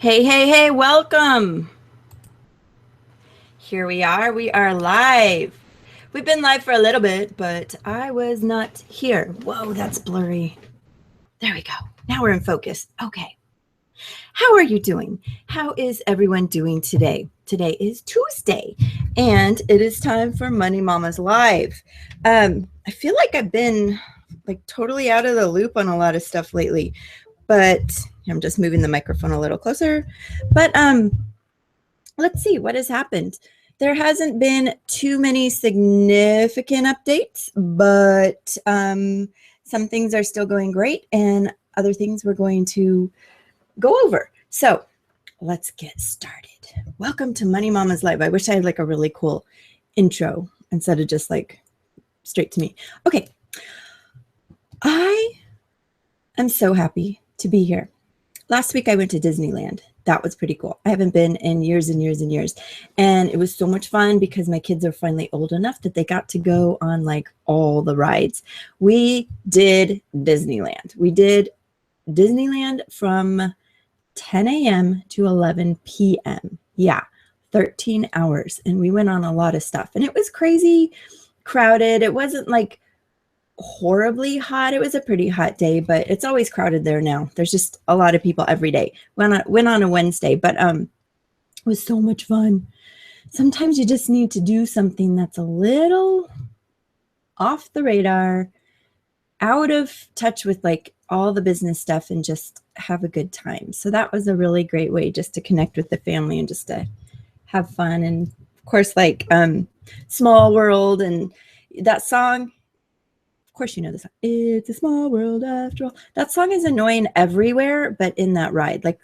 Hey, hey, hey, welcome. Here we are live. We've been live for a little bit, but I was not here. Whoa, that's blurry. There we go. Now we're in focus. Okay. How are you doing? How is everyone doing today? Today is Tuesday, and it is time for Money Mamas Live. I feel like I've been like totally out of the loop on a lot of stuff lately, but I'm just moving the microphone a little closer. But let's see what has happened. There hasn't been too many significant updates, but some things are still going great, and other things we're going to go over. So let's get started. Welcome to Money Mamas Live. I wish I had like a really cool intro instead of just like straight to me. Okay. I am so happy to be here. Last week I went to Disneyland. That was pretty cool. I haven't been in years and years and years. And it was so much fun because my kids are finally old enough that they got to go on like all the rides. We did Disneyland. We did Disneyland from 10 a.m. to 11 p.m. Yeah, 13 hours. And we went on a lot of stuff. And it was crazy crowded. It wasn't like horribly hot. It was a pretty hot day, but it's always crowded there now. There's just a lot of people every day. Went on a Wednesday, but it was so much fun. Sometimes you just need to do something that's a little off the radar, out of touch with like all the business stuff, and just have a good time. So that was a really great way just to connect with the family and just to have fun. And of course, like Small World and that song. Of course, you know the song. It's a small world after all. That song is annoying everywhere, but in that ride, like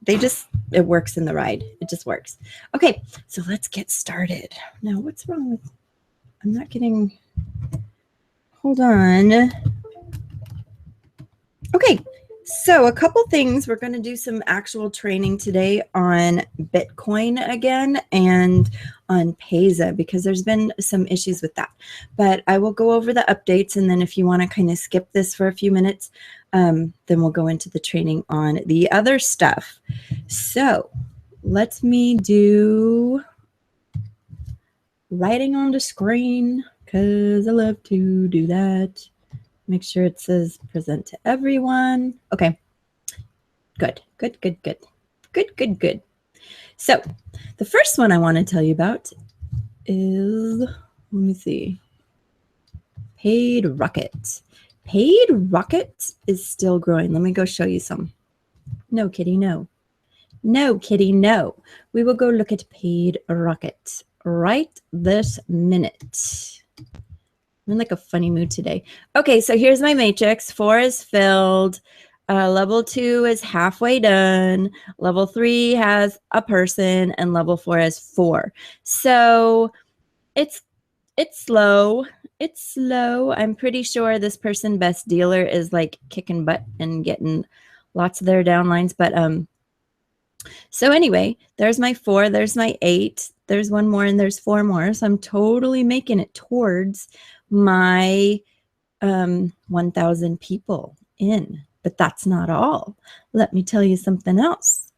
it works in the ride. It just works. Okay, so let's get started. Now, what's wrong with, I'm not getting, hold on. Okay, so a couple things. We're going to do some actual training today on Bitcoin again and on Payza because there's been some issues with that. But I will go over the updates, and then if you want to kind of skip this for a few minutes, then we'll go into the training on the other stuff. So let me do writing on the screen because I love to do that. Make sure it says present to everyone. Okay, good. So the first one I want to tell you about is, let me see, Paid Rocket. Paid Rocket is still growing. Let me go show you some. No, kitty, no. No, kitty, no. We will go look at Paid Rocket right this minute. I'm in like a funny mood today. Okay, so here's my matrix. 4 is filled. Level 2 is halfway done. Level 3 has a person, and level 4 has 4. So it's slow. It's slow. I'm pretty sure this person best dealer is like kicking butt and getting lots of their downlines. But so anyway, there's my 4. There's my 8. There's 1 more, and there's 4 more. So I'm totally making it towards my 1,000 people in. But that's not all. Let me tell you something else.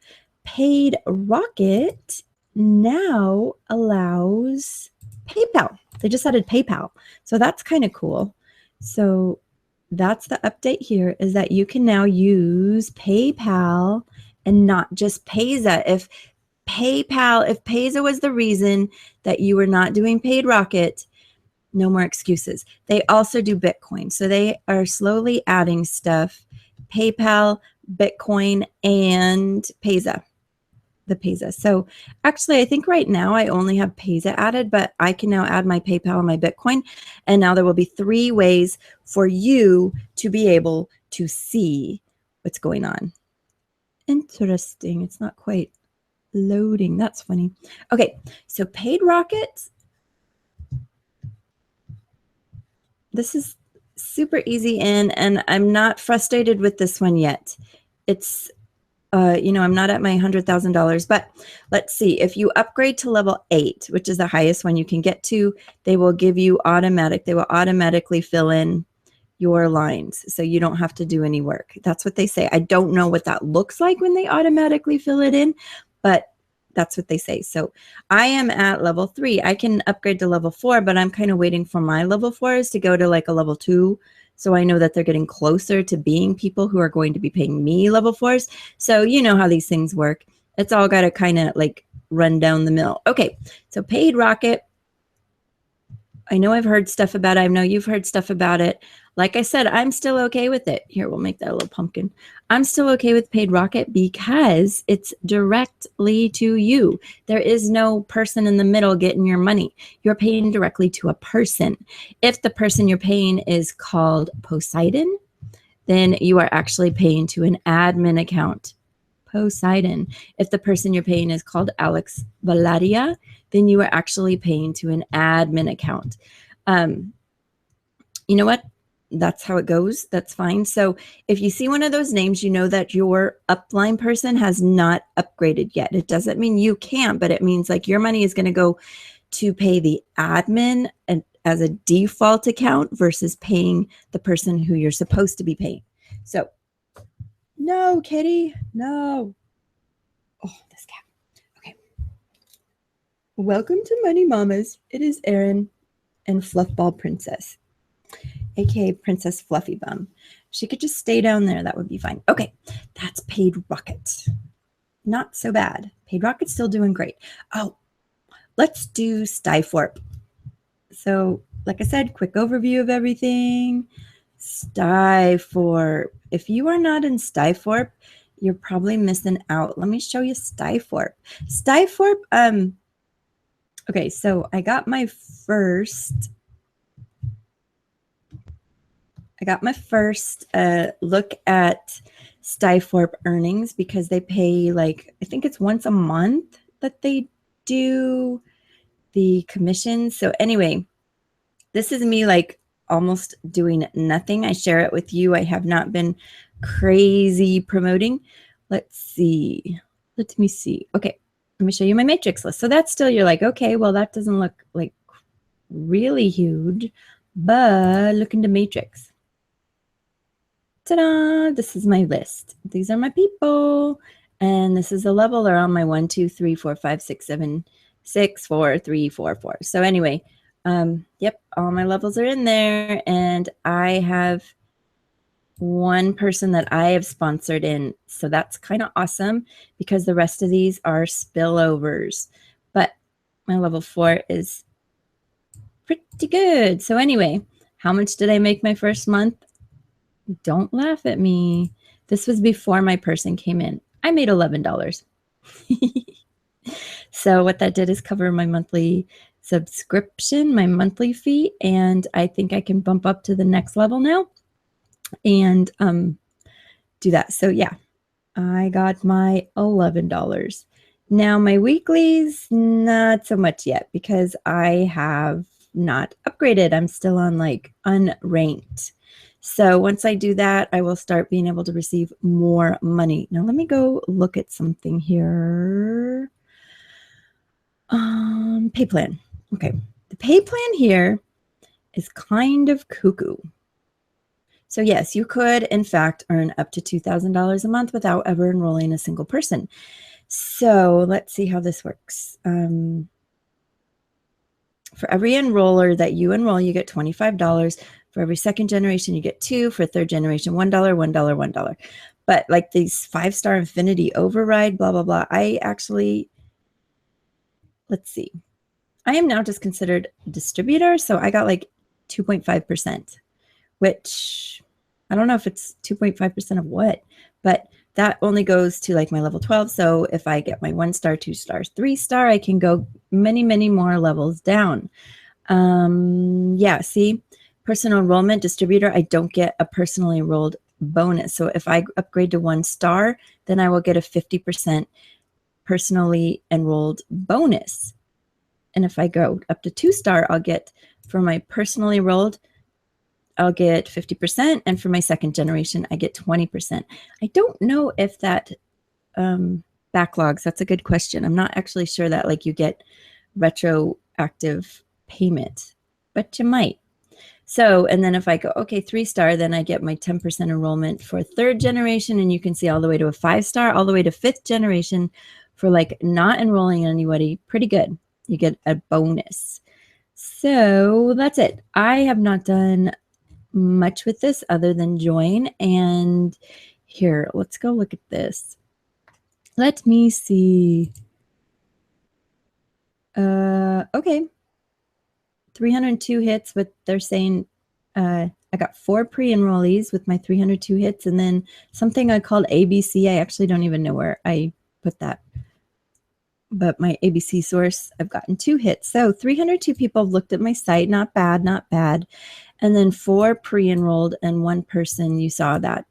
Paid Rocket now allows PayPal. They just added PayPal. So that's kind of cool. So that's the update here, is that you can now use PayPal and not just Payza. If Payza was the reason that you were not doing Paid Rocket, no more excuses. They also do Bitcoin. So they are slowly adding stuff. PayPal, Bitcoin, and Payza. The Payza. So actually, I think right now I only have Payza added, but I can now add my PayPal and my Bitcoin. And now there will be 3 ways for you to be able to see what's going on. Interesting. It's not quite loading. That's funny. Okay, so Paid Rocket. This is super easy in, and I'm not frustrated with this one yet. It's, I'm not at my $100,000, but let's see. If you upgrade to level 8, which is the highest one you can get to, they will automatically fill in your lines so you don't have to do any work. That's what they say. I don't know what that looks like when they automatically fill it in, but that's what they say. So I am at level 3. I can upgrade to level 4, but I'm kind of waiting for my level 4s to go to like a level 2. So I know that they're getting closer to being people who are going to be paying me level 4s. So you know how these things work. It's all got to kind of like run down the mill. Okay, so Paid Rocket. I know I've heard stuff about it. I know you've heard stuff about it. Like I said, I'm still okay with it. Here, we'll make that a little pumpkin. I'm still okay with Paid Rocket because it's directly to you. There is no person in the middle getting your money. You're paying directly to a person. If the person you're paying is called Poseidon, then you are actually paying to an admin account. Poseidon. If the person you're paying is called Alex Valadia, then you are actually paying to an admin account. You know what? That's how it goes. That's fine. So if you see one of those names, you know that your upline person has not upgraded yet. It doesn't mean you can't, but it means like your money is going to go to pay the admin and as a default account versus paying the person who you're supposed to be paying. So no, kitty, no. Oh, this cat. Okay. Welcome to Money Mamas. It is Erin and Fluffball Princess, aka Princess Fluffy Bum. She could just stay down there. That would be fine. Okay, that's Paid Rocket. Not so bad. Paid Rocket's still doing great. Oh, let's do Styforp. So, like I said, quick overview of everything. Styforp. If you are not in Styforp, you're probably missing out. Let me show you Styforp. Styforp, okay, so I got my first look at Styforp earnings because they pay like, I think it's once a month that they do the commission. So anyway, this is me like almost doing nothing. I share it with you. I have not been crazy promoting. Let's see. Let me see. Okay, let me show you my matrix list. So that's still, you're like, okay, well, that doesn't look like really huge, but look into matrix. Ta-da! This is my list. These are my people. And this is the level. They're on my 1, 2, 3, 4, 5, 6, 7, 6, 4, 3, 4, 4. So anyway, yep, all my levels are in there. And I have one person that I have sponsored in. So that's kind of awesome because the rest of these are spillovers. But my level 4 is pretty good. So anyway, how much did I make my first month? Don't laugh at me. This was before my person came in. I made $11. So what that did is cover my monthly subscription, my monthly fee, and I think I can bump up to the next level now and do that. So yeah, I got my $11. Now my weeklies, not so much yet because I have not upgraded. I'm still on like unranked. So once I do that, I will start being able to receive more money. Now let me go look at something here. Pay plan. Okay. The pay plan here is kind of cuckoo. So yes, you could in fact earn up to $2,000 a month without ever enrolling a single person. So let's see how this works. For every enroller that you enroll, you get $25. For every second generation, you get $2. For third generation, $1, $1, $1. But like these 5-star infinity override, blah, blah, blah. I actually, let's see. I am now just considered a distributor. So I got like 2.5%, which I don't know if it's 2.5% of what, but that only goes to like my level 12. So if I get my 1-star, 2-star, 3-star, I can go many, many more levels down. Yeah, see, personal enrollment distributor, I don't get a personally enrolled bonus. So if I upgrade to 1-star, then I will get a 50% personally enrolled bonus. And if I go up to 2-star, I'll get, for my personally enrolled, I'll get 50%. And for my second generation, I get 20%. I don't know if that backlogs. That's a good question. I'm not actually sure that like you get retroactive payment, but you might. So, and then if I go, okay, 3-star, then I get my 10% enrollment for 3rd generation. And you can see all the way to a 5-star, all the way to 5th generation for like not enrolling anybody. Pretty good. You get a bonus. So that's it. I have not done much with this other than join. And here, let's go look at this. Let me see. Okay. 302 hits, but they're saying I got 4 pre-enrollees with my 302 hits, and then something I called ABC. I actually don't even know where I put that. But my ABC source, I've gotten 2 hits. So 302 people have looked at my site. Not bad, not bad. And then 4 pre-enrolled and 1 person, you saw that,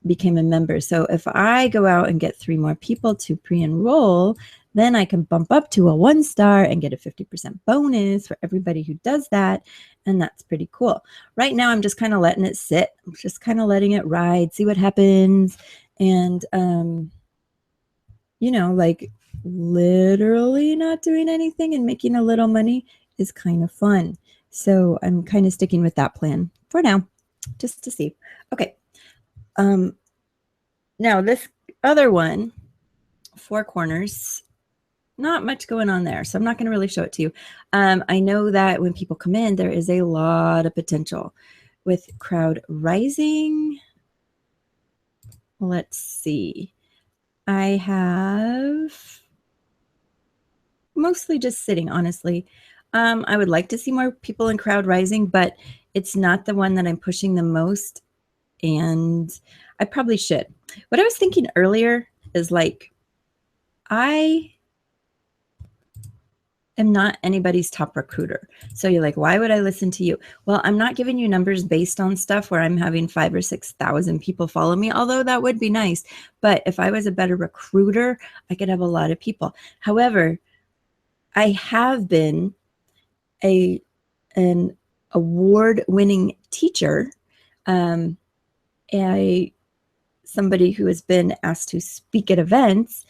became a member. So if I go out and get 3 more people to pre-enroll, then I can bump up to a 1-star and get a 50% bonus for everybody who does that. And that's pretty cool. Right now, I'm just kind of letting it sit. I'm just kind of letting it ride, see what happens. And, you know, like literally not doing anything and making a little money is kind of fun. So I'm kind of sticking with that plan for now, just to see. Okay. Now this other one, 4 corners, not much going on there. So I'm not going to really show it to you. I know that when people come in, there is a lot of potential with crowd rising. Let's see. I have mostly just sitting, honestly. I would like to see more people in crowd rising, but it's not the one that I'm pushing the most. And I probably should. What I was thinking earlier is like, I am not anybody's top recruiter. So you're like, why would I listen to you? Well, I'm not giving you numbers based on stuff where I'm having 5,000 or 6,000 people follow me, although that would be nice. But if I was a better recruiter, I could have a lot of people. However, I have been an award-winning teacher, somebody who has been asked to speak at events,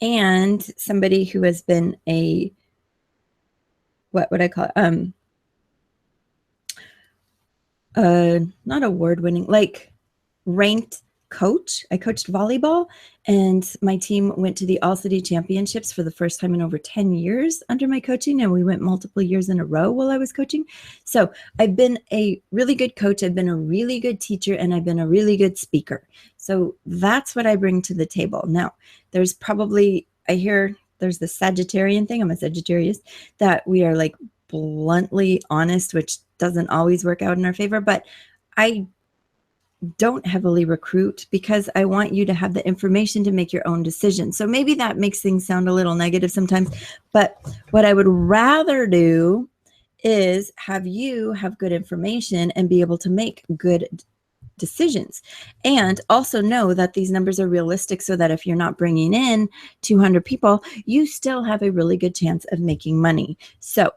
and somebody who has been a, what would I call it? Not award-winning, like ranked coach. I coached volleyball, and my team went to the All-City Championships for the first time in over 10 years under my coaching, and we went multiple years in a row while I was coaching. So I've been a really good coach, I've been a really good teacher, and I've been a really good speaker. So that's what I bring to the table. Now, there's probably, I hear there's the Sagittarian thing, I'm a Sagittarius, that we are like bluntly honest, which doesn't always work out in our favor, but I don't heavily recruit because I want you to have the information to make your own decision. So maybe that makes things sound a little negative sometimes, but what I would rather do is have you have good information and be able to make good decisions, and also know that these numbers are realistic, so that if you're not bringing in 200 people, you still have a really good chance of making money. So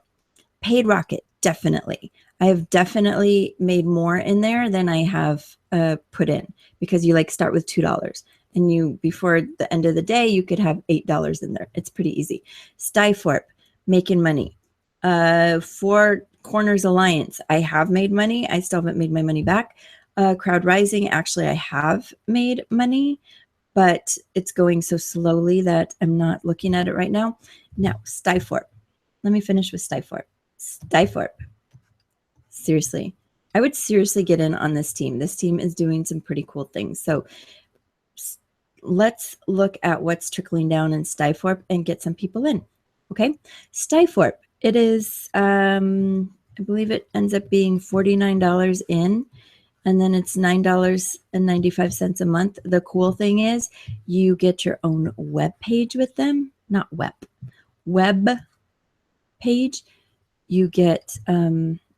paid rocket, definitely. I have definitely made more in there than I have put in, because you like start with $2 and you, before the end of the day, you could have $8 in there. It's pretty easy. Stifort, making money. 4 Corners Alliance, I have made money. I still haven't made my money back. Crowd Rising, actually I have made money, but it's going so slowly that I'm not looking at it right now. Now, Stifort. Let me finish with Stifort. Stifort. Seriously, I would seriously get in on this team. This team is doing some pretty cool things. So let's look at what's trickling down in Stifort and get some people in. Okay, Stifort. It is, I believe it ends up being $49 in, and then it's $9.95 a month. The cool thing is you get your own web page with them, not web page. You get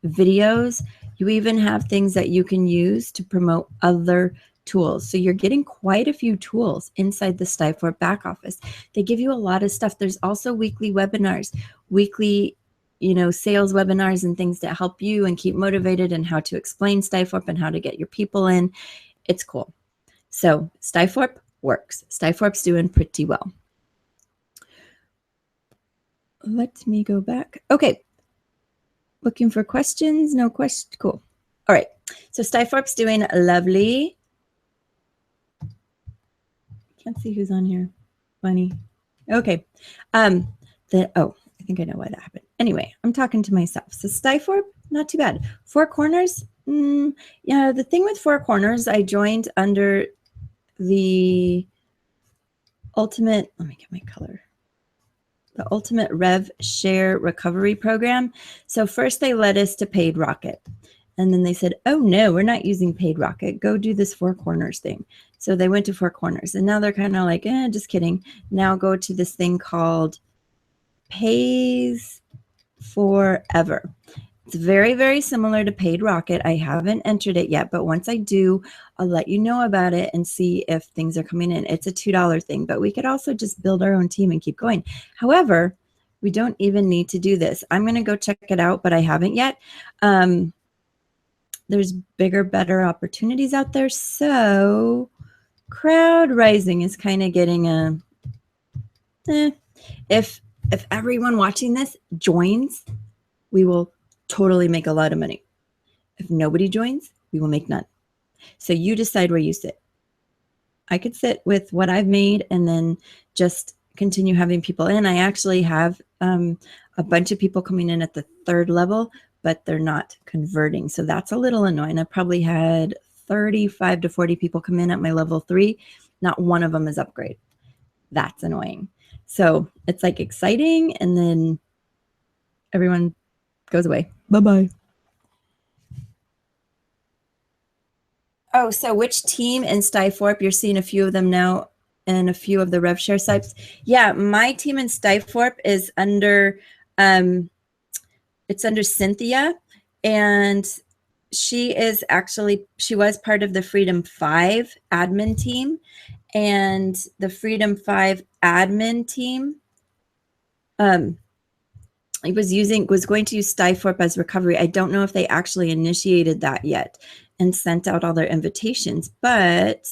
videos. You even have things that you can use to promote other tools. So you're getting quite a few tools inside the Stifort back office. They give you a lot of stuff. There's also weekly webinars, weekly, sales webinars and things that help you and keep motivated, and how to explain Stifort and how to get your people in. It's cool. So Stifort works. Stifort's doing pretty well. Let me go back. Okay. Looking for questions? No question. Cool. All right. So Stifforp's doing lovely. Can't see who's on here. Funny. Okay. I think I know why that happened. Anyway, I'm talking to myself. So Stifforp, not too bad. Four Corners. Yeah, the thing with Four Corners, I joined under the ultimate, let me get my color. The ultimate RevShare recovery program. So first they led us to Paid Rocket. And then they said, oh no, we're not using Paid Rocket. Go do this Four Corners thing. So they went to Four Corners. And now they're kind of like, just kidding. Now go to this thing called Pays Forever. It's very, very similar to Paid Rocket. I haven't entered it yet, but once I do, I'll let you know about it and see if things are coming in. It's a $2 thing, but we could also just build our own team and keep going. However, we don't even need to do this. I'm going to go check it out, but I haven't yet. There's bigger, better opportunities out there. So crowd rising is kind of getting a, if everyone watching this joins, we will totally make a lot of money. If nobody joins, we will make none. So you decide where you sit. I could sit with what I've made and then just continue having people in. I actually have a bunch of people coming in at the 3rd level, but they're not converting. So that's a little annoying. I probably had 35 to 40 people come in at my level 3. Not one of them is upgrade. That's annoying. So it's like exciting and then everyone goes away. Bye-bye. Oh, so which team in Stifforp? You're seeing a few of them now and a few of the RevShare sites. Yeah, my team in Stifforp is under, it's under Cynthia, and she was part of the Freedom 5 admin team, and the Freedom 5 admin team was going to use Stifforp as recovery. I don't know if they actually initiated that yet and sent out all their invitations, but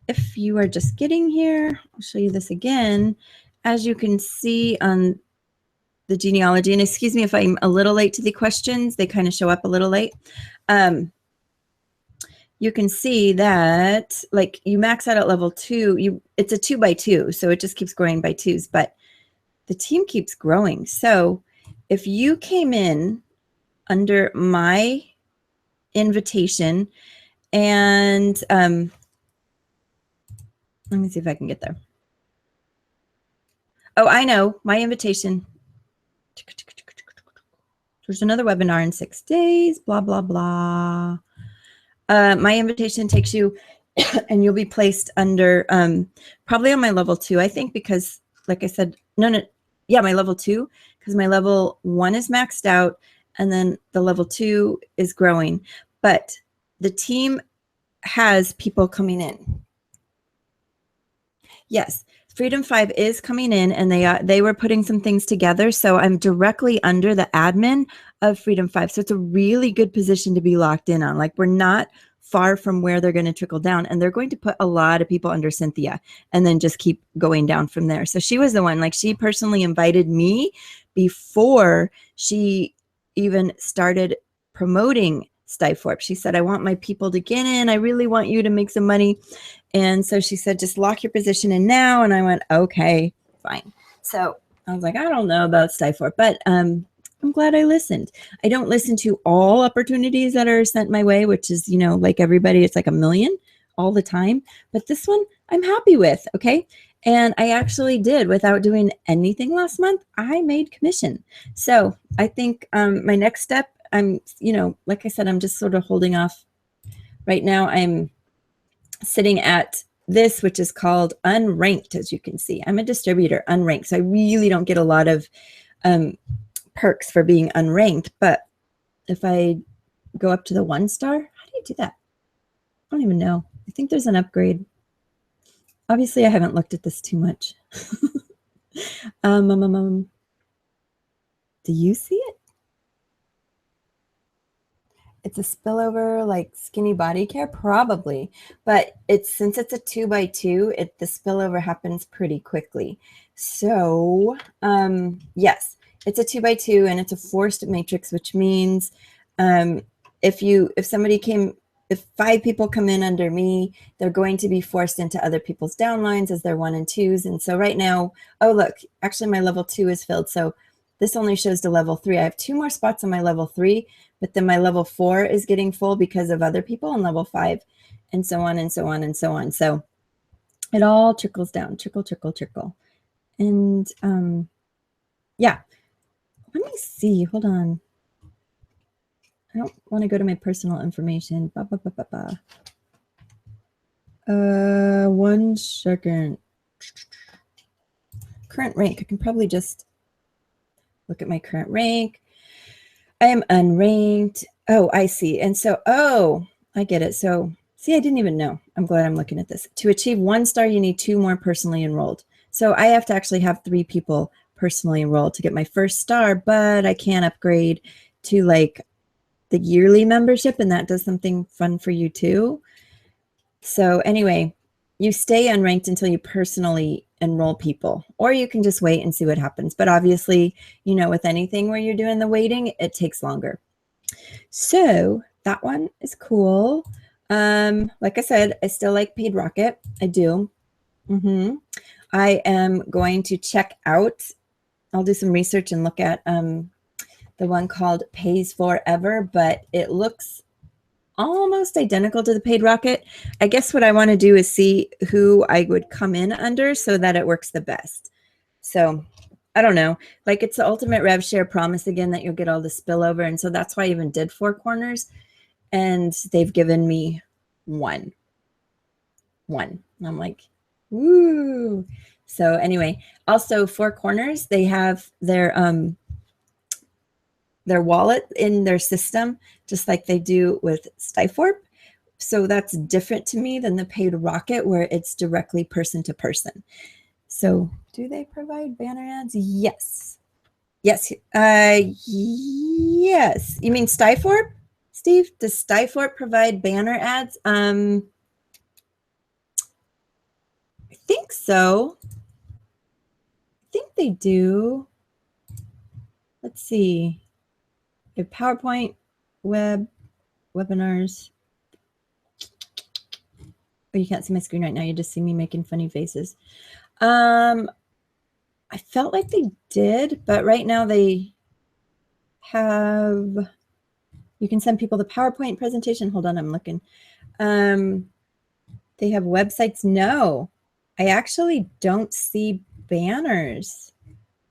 if you are just getting here, I'll show you this again. As you can see on the genealogy, and excuse me if I'm a little late to the questions, they kind of show up a little late. You can see that like you max out at level 2, it's a 2x2, so it just keeps growing by 2s, but the team keeps growing. So if you came in under my invitation and let me see if I can get there. Oh, I know, my invitation. There's another webinar in 6 days, blah, blah, blah. My invitation takes you and you'll be placed under probably on my level 2, I think, because like I said, yeah, my level 2, because my level 1 is maxed out and then the level 2 is growing. But the team has people coming in. Yes, Freedom 5 is coming in, and they were putting some things together. So I'm directly under the admin of Freedom 5. So it's a really good position to be locked in on. Like, we're not far from where they're going to trickle down, and they're going to put a lot of people under Cynthia and then just keep going down from there. So she was the one, like, she personally invited me before she even started promoting Stifforp. She said, I want my people to get in. I really want you to make some money. And so she said, just lock your position in now. And I went, okay, fine. So I was like, I don't know about Stifforp, but I'm glad I listened. I don't listen to all opportunities that are sent my way, which is, you know, like everybody, it's like a million all the time. But this one I'm happy with. Okay. And I actually did, without doing anything last month, I made commission. So I think my next step, you know, like I said, I'm just sort of holding off right now. I'm sitting at this, which is called unranked, as you can see. I'm a distributor, unranked. So I really don't get a lot of perks for being unranked. But if I go up to the 1-star, how do you do that? I don't even know. I think there's an upgrade. Obviously, I haven't looked at this too much. Do you see it? It's a spillover, like skinny body care, probably. But since it's a 2x2, the spillover happens pretty quickly. So yes, it's a 2x2 and it's a forced matrix, which means if 5 people come in under me, they're going to be forced into other people's downlines as their 1 and 2s. And so right now, oh, look, actually my level 2 is filled. So this only shows to level 3. I have 2 more spots on my level 3, but then my level 4 is getting full because of other people on level 5, and so on and so on and so on. So it all trickles down, trickle, trickle, trickle. And yeah, let me see, hold on. I don't want to go to my personal information. 1 second. Current rank. I can probably just look at my current rank. I am unranked. Oh, I see. And so, oh, I get it. So, see, I didn't even know. I'm glad I'm looking at this. To achieve 1 star, you need 2 more personally enrolled. So I have to actually have 3 people personally enrolled to get my first star, but I can upgrade to like the yearly membership, and that does something fun for you too. So anyway, you stay unranked until you personally enroll people, or you can just wait and see what happens. But obviously, you know, with anything where you're doing the waiting, it takes longer. So that one is cool. Like I said, I still like Paid Rocket. I do. I am going to check out, I'll do some research and look at the one called Pays Forever, but it looks almost identical to the Paid Rocket. I guess what I want to do is see who I would come in under so that it works the best. So I don't know, like it's the ultimate rev share promise again that you'll get all the spillover. And so that's why I even did 4 corners, and they've given me one. And I'm like, woo. So anyway, also 4 corners, they have their wallet in their system, just like they do with Stifort. So that's different to me than the Paid Rocket, where it's directly person to person. So do they provide banner ads? Yes. Yes. Yes. You mean Stifort, Steve? Does Stifort provide banner ads? I think so. I think they do. Let's see. They have PowerPoint, web, webinars. Oh, you can't see my screen right now. You just see me making funny faces. I felt like they did, but right now they have, you can send people the PowerPoint presentation. Hold on, I'm looking. They have websites. No, I actually don't see banners.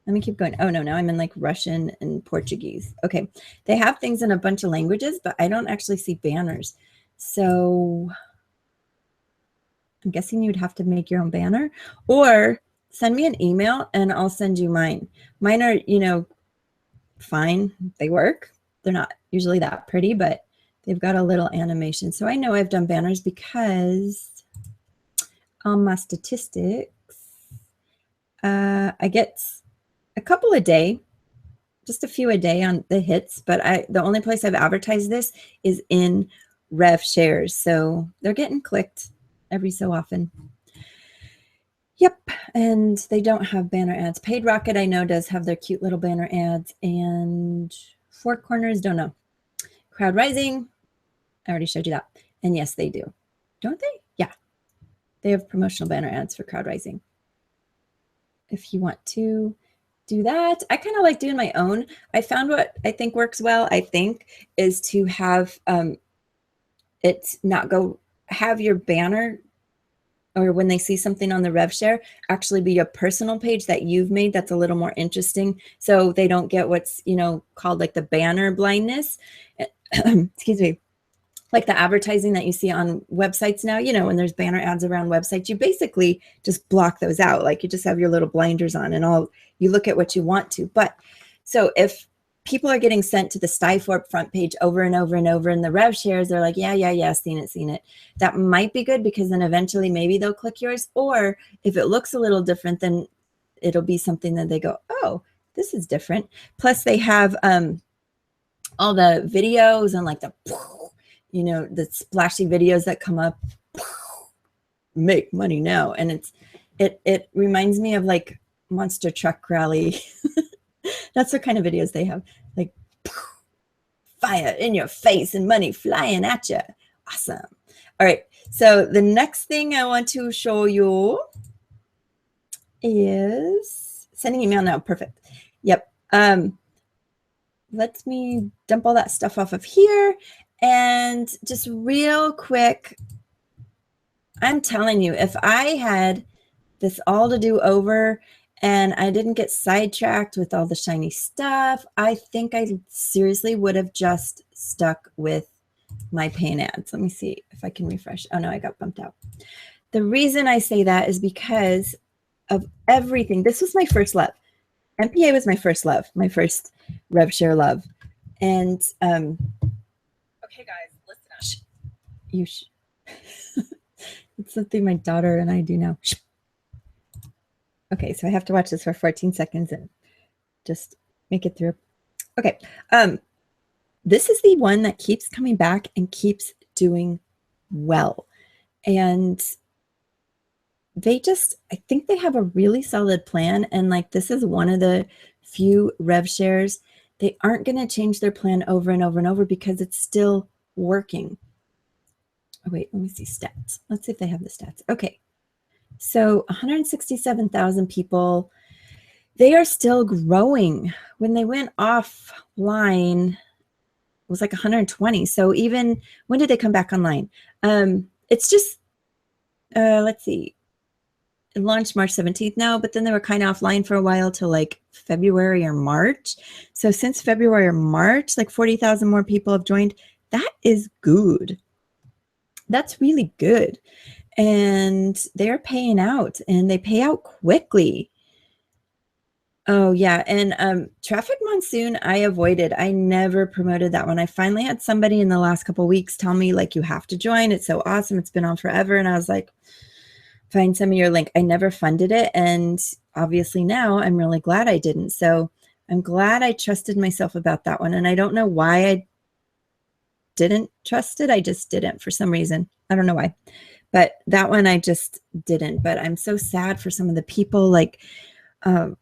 Let me keep going. Oh, no, now I'm in like Russian and Portuguese. Okay. They have things in a bunch of languages, but I don't actually see banners. So I'm guessing you'd have to make your own banner, or send me an email and I'll send you mine. Mine are, you know, fine. They work. They're not usually that pretty, but they've got a little animation. So I know I've done banners because on my statistics, I get a couple a day, just a few a day on the hits, but the only place I've advertised this is in RevShares. So they're getting clicked every so often. Yep, and they don't have banner ads. Paid Rocket, I know, does have their cute little banner ads, and 4 corners, don't know. Crowd Rising, I already showed you that. And yes, they do. Don't they? Yeah. They have promotional banner ads for Crowd Rising. If you want to do that, I kind of like doing my own. I found what I think works well, is to have it not go, have your banner, or when they see something on the RevShare, actually be a personal page that you've made that's a little more interesting, so they don't get what's, you know, called like the banner blindness. Excuse me. Like the advertising that you see on websites now, you know, when there's banner ads around websites, you basically just block those out. Like you just have your little blinders on and you look at what you want to. But so if people are getting sent to the Stifort front page over and over and over in the RevShares, they're like, yeah, seen it. That might be good, because then eventually maybe they'll click yours. Or if it looks a little different, then it'll be something that they go, oh, this is different. Plus they have all the videos and like the, you know, the splashy videos that come up, make money now. And it reminds me of like Monster Truck Rally. That's what kind of videos they have, like fire in your face and money flying at you. Awesome. All right. So the next thing I want to show you is sending email now. Perfect. Yep. Let me dump all that stuff off of here. And just real quick, I'm telling you, if I had this all to do over and I didn't get sidetracked with all the shiny stuff, I think I seriously would have just stuck with my paying ads. Let me see if I can refresh. Oh no, I got bumped out. The reason I say that is because of everything. This was my first love. MPA was my first love, my first RevShare love. And okay, guys, listen up. It's something my daughter and I do now. Okay, so I have to watch this for 14 seconds and just make it through. Okay, this is the one that keeps coming back and keeps doing well. And they just, I think they have a really solid plan. And like, this is one of the few RevShares. They aren't going to change their plan over and over and over because it's still working. Oh, wait, let me see stats. Let's see if they have the stats. Okay. So 167,000 people, they are still growing. When they went offline, it was like 120. So even, when did they come back online? It's just, let's see. It launched March 17th now, but then they were kind of offline for a while till like February or March. So since February or March, like 40,000 more people have joined. That is good. That's really good. And they're paying out and they pay out quickly. Oh yeah. And Traffic Monsoon, I avoided. I never promoted that one. I finally had somebody in the last couple of weeks tell me like, you have to join. It's so awesome. It's been on forever. And I was like, find some of your link. I never funded it. And obviously now I'm really glad I didn't. So I'm glad I trusted myself about that one. And I don't know why I didn't trust it. I just didn't for some reason. I don't know why, but that one I just didn't. But I'm so sad for some of the people. Like there's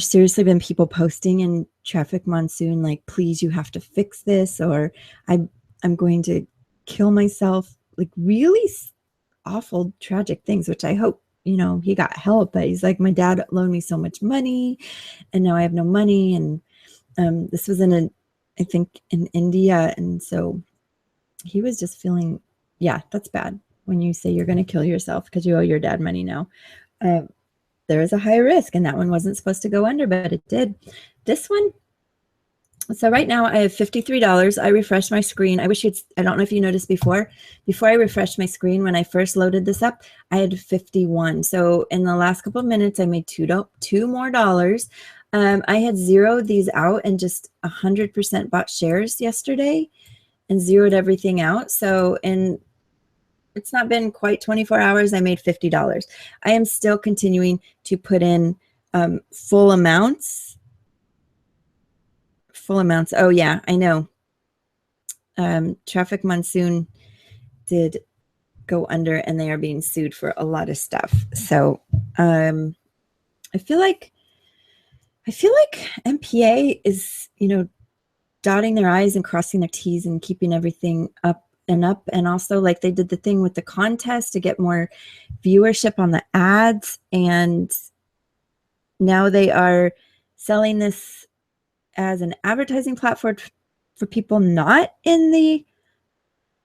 seriously been people posting in Traffic Monsoon, like, please, you have to fix this, or I'm going to kill myself. Like really awful, tragic things, which I hope, you know, he got help, but he's like, my dad loaned me so much money and now I have no money. And this was I think in India. And so he was just feeling, yeah, that's bad. When you say you're going to kill yourself because you owe your dad money now, there is a high risk, and that one wasn't supposed to go under, but it did. This one, so right now I have $53. I refreshed my screen. I don't know if you noticed before I refreshed my screen, when I first loaded this up, I had 51. So in the last couple of minutes, I made two more dollars. I had zeroed these out and just 100% bought shares yesterday and zeroed everything out. So it's not been quite 24 hours. I made $50. I am still continuing to put in full amounts. Oh yeah, I know. Traffic Monsoon did go under and they are being sued for a lot of stuff. So I feel like MPA is, you know, dotting their I's and crossing their T's and keeping everything up. And also, like, they did the thing with the contest to get more viewership on the ads, and now they are selling this as an advertising platform for people not in the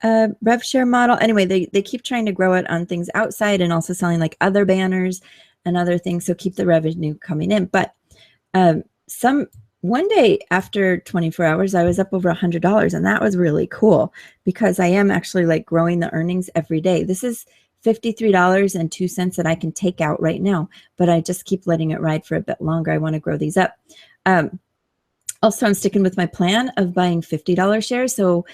RevShare model. Anyway, they keep trying to grow it on things outside and also selling like other banners and other things, so keep the revenue coming in. But one day after 24 hours, I was up over $100, and that was really cool because I am actually like growing the earnings every day. This is $53.02 that I can take out right now, but I just keep letting it ride for a bit longer. I want to grow these up. Also, I'm sticking with my plan of buying $50 shares. So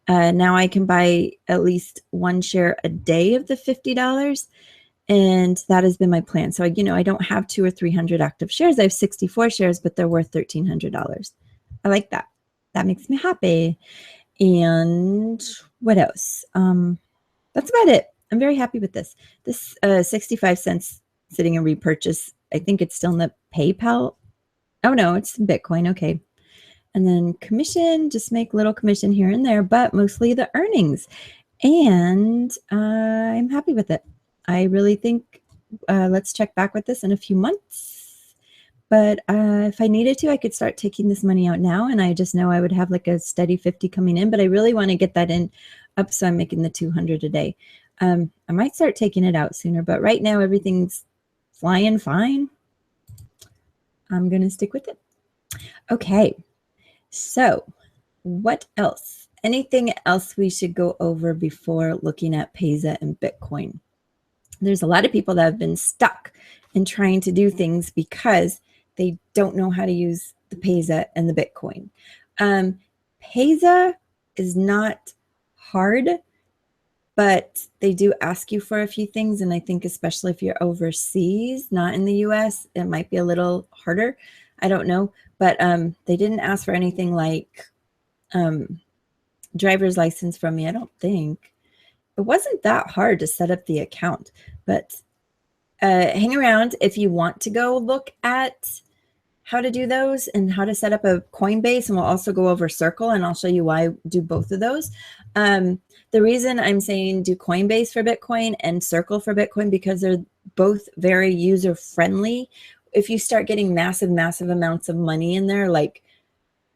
now I can buy at least one share a day of the $50. And that has been my plan. So, you know, I don't have 200 or 300 active shares. I have 64 shares, but they're worth $1,300. I like that. That makes me happy. And what else? That's about it. I'm very happy with this. This 65 cents sitting in repurchase. I think it's still in the PayPal. Oh no, it's in Bitcoin. Okay. And then commission, just make little commission here and there, but mostly the earnings. And I'm happy with it. I really think let's check back with this in a few months. But if I needed to, I could start taking this money out now. And I just know I would have like a steady 50 coming in. But I really want to get that in up so I'm making the 200 a day. I might start taking it out sooner. But right now, everything's flying fine. I'm going to stick with it. Okay. So what else? Anything else we should go over before looking at Payza and Bitcoin? There's a lot of people that have been stuck in trying to do things because they don't know how to use the Payza and the Bitcoin. Payza is not hard, but they do ask you for a few things. And I think especially if you're overseas, not in the US, it might be a little harder. I don't know. But they didn't ask for anything like driver's license from me, I don't think. It wasn't that hard to set up the account, but hang around if you want to go look at how to do those and how to set up a Coinbase, and we'll also go over Circle, and I'll show you why I do both of those. The reason I'm saying do Coinbase for Bitcoin and Circle for Bitcoin, because they're both very user-friendly. If you start getting massive amounts of money in there, like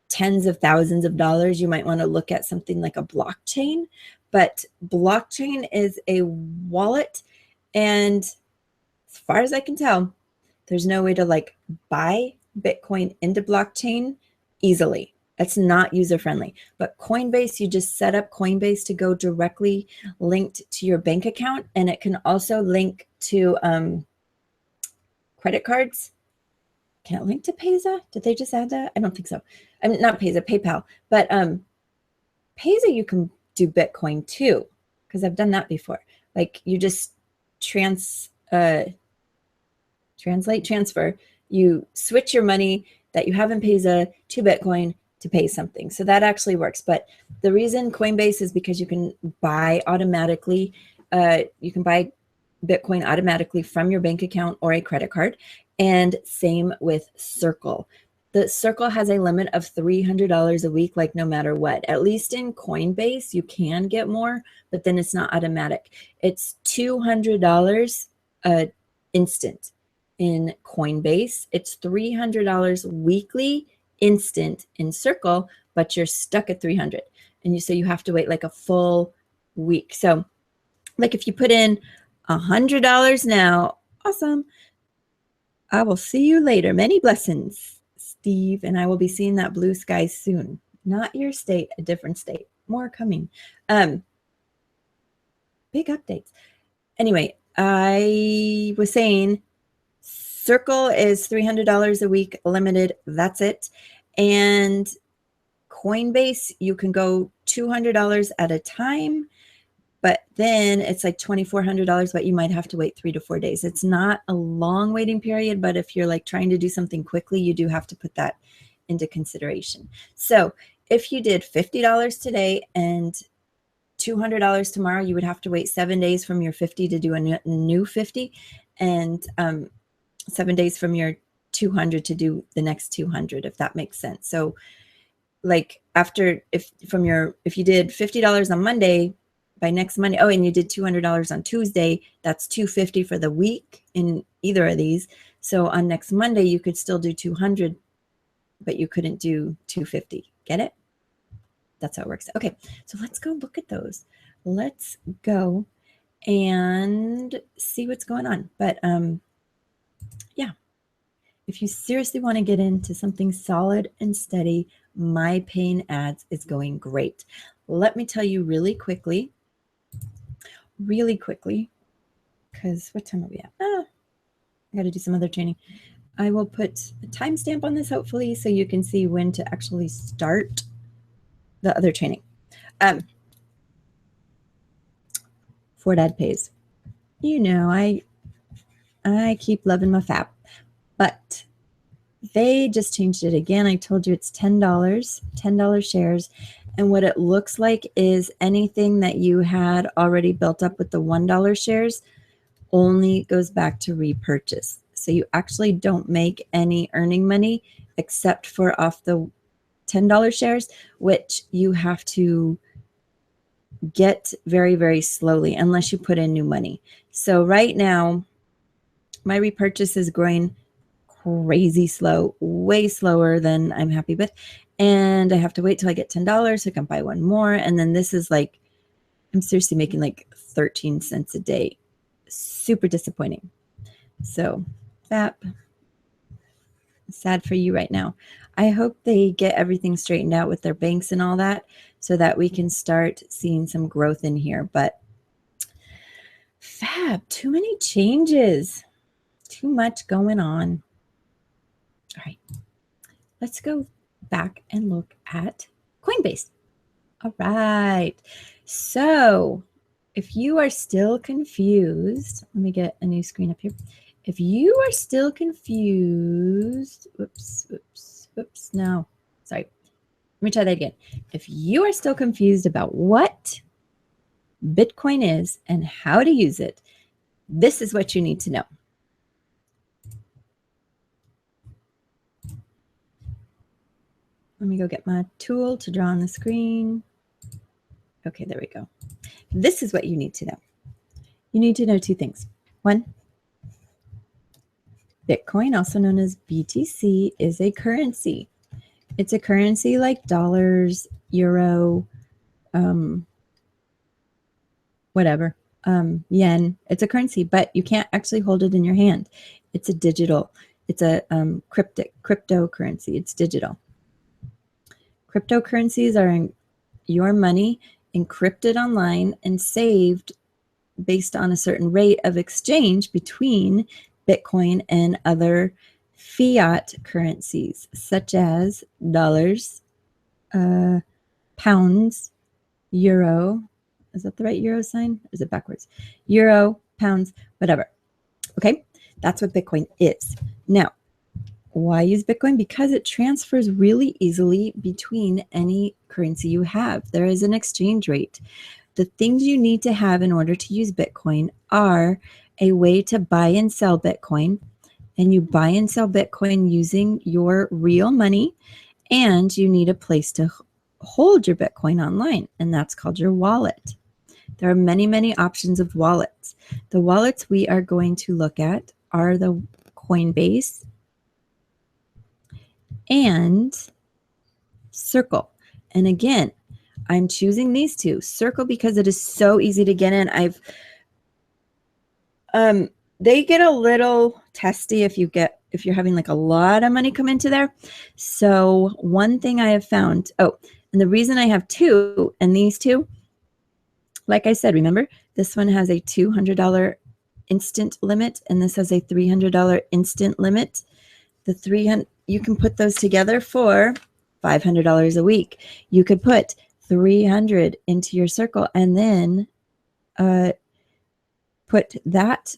tens of thousands of dollars, you might want to look at something like a blockchain. But blockchain is a wallet, and as far as I can tell, there's no way to like buy Bitcoin into blockchain easily. It's not user-friendly. But Coinbase, you just set up Coinbase to go directly linked to your bank account, and it can also link to credit cards. Can it link to Payza? Did they just add that? I don't think so. I mean, not Payza, PayPal. But Payza, you can do Bitcoin too, because I've done that before. Like you just transfer. You switch your money that you have in Payza to Bitcoin to pay something. So that actually works. But the reason Coinbase is because you can buy automatically. You can buy Bitcoin automatically from your bank account or a credit card. And same with Circle. The Circle has a limit of $300 a week, like no matter what. At least in Coinbase, you can get more, but then it's not automatic. It's $200 instant in Coinbase. It's $300 weekly instant in Circle, but you're stuck at $300. And so you have to wait like a full week. So like if you put in $100 now, awesome. I will see you later. Many blessings, Steve, and I will be seeing that blue sky soon. Not your state, a different state. More coming. Big updates. Anyway, I was saying Circle is $300 a week limited. That's it. And Coinbase, you can go $200 at a time. But then it's like $2,400, but you might have to wait 3 to 4 days. It's not a long waiting period, but if you're like trying to do something quickly, you do have to put that into consideration. So if you did $50 today and $200 tomorrow, you would have to wait 7 days from your 50 to do a new 50, and 7 days from your 200 to do the next 200, if that makes sense. So like after, if you did $50 on Monday, by next Monday, and you did $200 on Tuesday, that's $250 for the week in either of these. So on next Monday, you could still do 200, but you couldn't do 250. Get it? That's how it works. Okay, so let's go look at those. Let's go and see what's going on. But yeah, if you seriously want to get into something solid and steady, my paying ads is going great. Let me tell you really quickly, because what time are we at? I got to do some other training. I will put a timestamp on this, hopefully, so you can see when to actually start the other training. Ford Ad pays. You know, I keep loving my FAP, but they just changed it again. I told you it's $10 shares. And what it looks like is anything that you had already built up with the $1 shares only goes back to repurchase. So you actually don't make any earning money except for off the $10 shares, which you have to get very, very slowly unless you put in new money. So right now, my repurchase is growing crazy slow, way slower than I'm happy with. And I have to wait till I get $10 so I can buy one more. And then this is like, I'm seriously making like 13 cents a day. Super disappointing. So that sad for you right now. I hope they get everything straightened out with their banks and all that so that we can start seeing some growth in here. But fab, too many changes, too much going on. All right, let's go back and look at Coinbase. All right, so if you are still confused, let me get a new screen up here. If you are still confused, no, sorry. Let me try that again. If you are still confused about what Bitcoin is and how to use it, this is what you need to know. Let me go get my tool to draw on the screen. Okay, there we go. This is what you need to know. You need to know two things. One, Bitcoin, also known as BTC, is a currency. It's a currency like dollars, euro, whatever, yen. It's a currency, but you can't actually hold it in your hand. It's a digital. It's a cryptocurrency. It's digital. Cryptocurrencies are your money encrypted online and saved based on a certain rate of exchange between Bitcoin and other fiat currencies, such as dollars, pounds, euro. Is that the right euro sign? Is it backwards? Euro, pounds, whatever. Okay, that's what Bitcoin is. Now, why use Bitcoin? Because it transfers really easily between any currency you have. There is an exchange rate. The things you need to have in order to use Bitcoin are a way to buy and sell Bitcoin. And you buy and sell Bitcoin using your real money. And you need a place to hold your Bitcoin online. And that's called your wallet. There are many, many options of wallets. The wallets we are going to look at are the Coinbase and Circle. And again, I'm choosing these two. Circle because it is so easy to get in. They get a little testy if you're having like a lot of money come into there. So one thing I have found, and the reason I have two and these two, like I said, remember, this one has a $200 instant limit and this has a $300 instant limit. The 300, you can put those together for $500 a week. You could put 300 into your Circle and then put that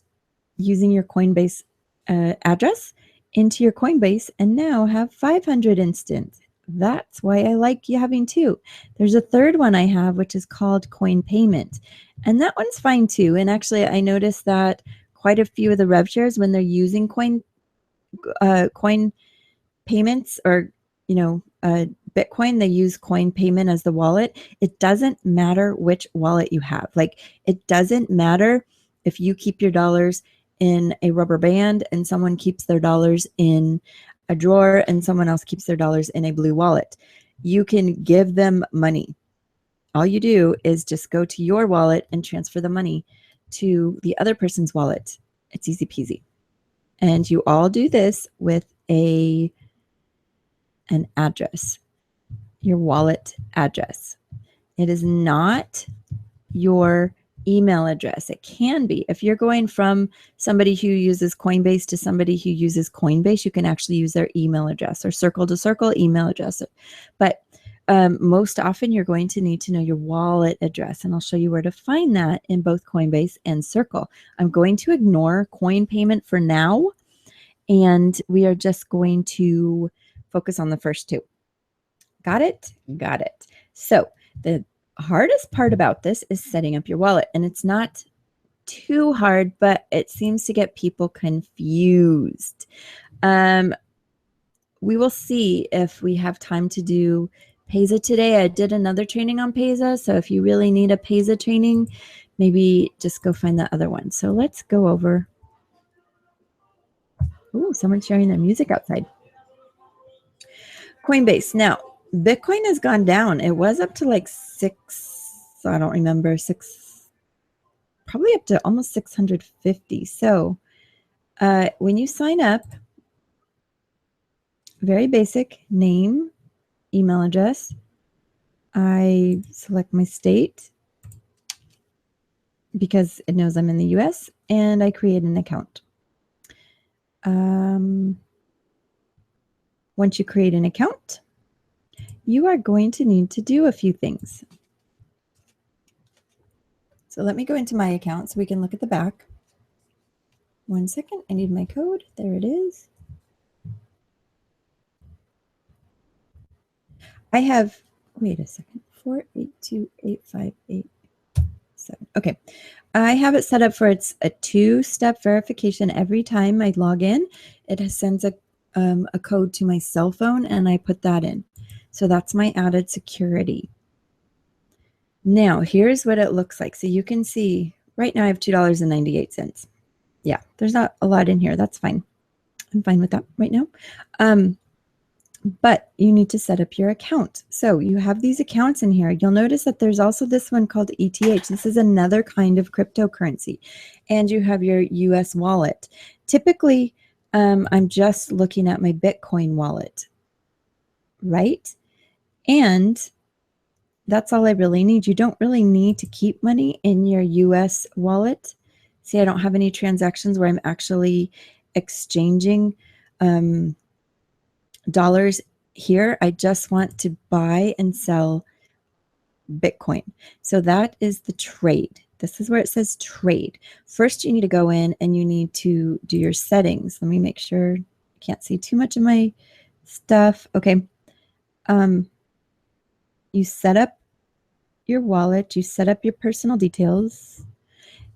using your Coinbase address into your Coinbase and now have 500 instant. That's why I like you having two. There's a third one I have, which is called Coin Payment. And that one's fine too. And actually, I noticed that quite a few of the RevShares, when they're using coin payments or, Bitcoin, they use Coin Payment as the wallet. It doesn't matter which wallet you have. Like, it doesn't matter if you keep your dollars in a rubber band and someone keeps their dollars in a drawer and someone else keeps their dollars in a blue wallet. You can give them money. All you do is just go to your wallet and transfer the money to the other person's wallet. It's easy peasy. And you all do this with an address, your wallet address. It is not your email address. It can be. If you're going from somebody who uses Coinbase to somebody who uses Coinbase, you can actually use their email address or Circle to Circle email address. But most often you're going to need to know your wallet address, and I'll show you where to find that in both Coinbase and Circle. I'm going to ignore Coin Payment for now, and we are just going to focus on the first two. Got it? Got it. So the hardest part about this is setting up your wallet, and it's not too hard, but it seems to get people confused. we will see if we have time to do Payza today. I did another training on Payza, so if you really need a Payza training, maybe just go find that other one. So let's go over. Ooh, someone's sharing their music outside. Coinbase. Now, Bitcoin has gone down. It was up to like I don't remember, probably up to almost 650. So when you sign up, very basic name, email address. I select my state because it knows I'm in the US, and I create an account. Once you create an account, you are going to need to do a few things. So let me go into my account so we can look at the back. 1 second, I need my code. There it is. I have, wait a second, 4828587. Okay, I have it set up for it's a 2-step verification. Every time I log in, it sends a code to my cell phone, and I put that in. So that's my added security. Now, here's what it looks like. So you can see right now I have $2.98. Yeah, there's not a lot in here. That's fine. I'm fine with that right now. But you need to set up your account. So you have these accounts in here. You'll notice that there's also this one called ETH. This is another kind of cryptocurrency. And you have your US wallet. Typically, I'm just looking at my Bitcoin wallet, right? And that's all I really need. You don't really need to keep money in your US wallet. See, I don't have any transactions where I'm actually exchanging dollars here. I just want to buy and sell Bitcoin. So that is the trade. This is where it says trade. First, you need to go in and you need to do your settings. Let me make sure I can't see too much of my stuff. Okay. You set up your wallet, you set up your personal details,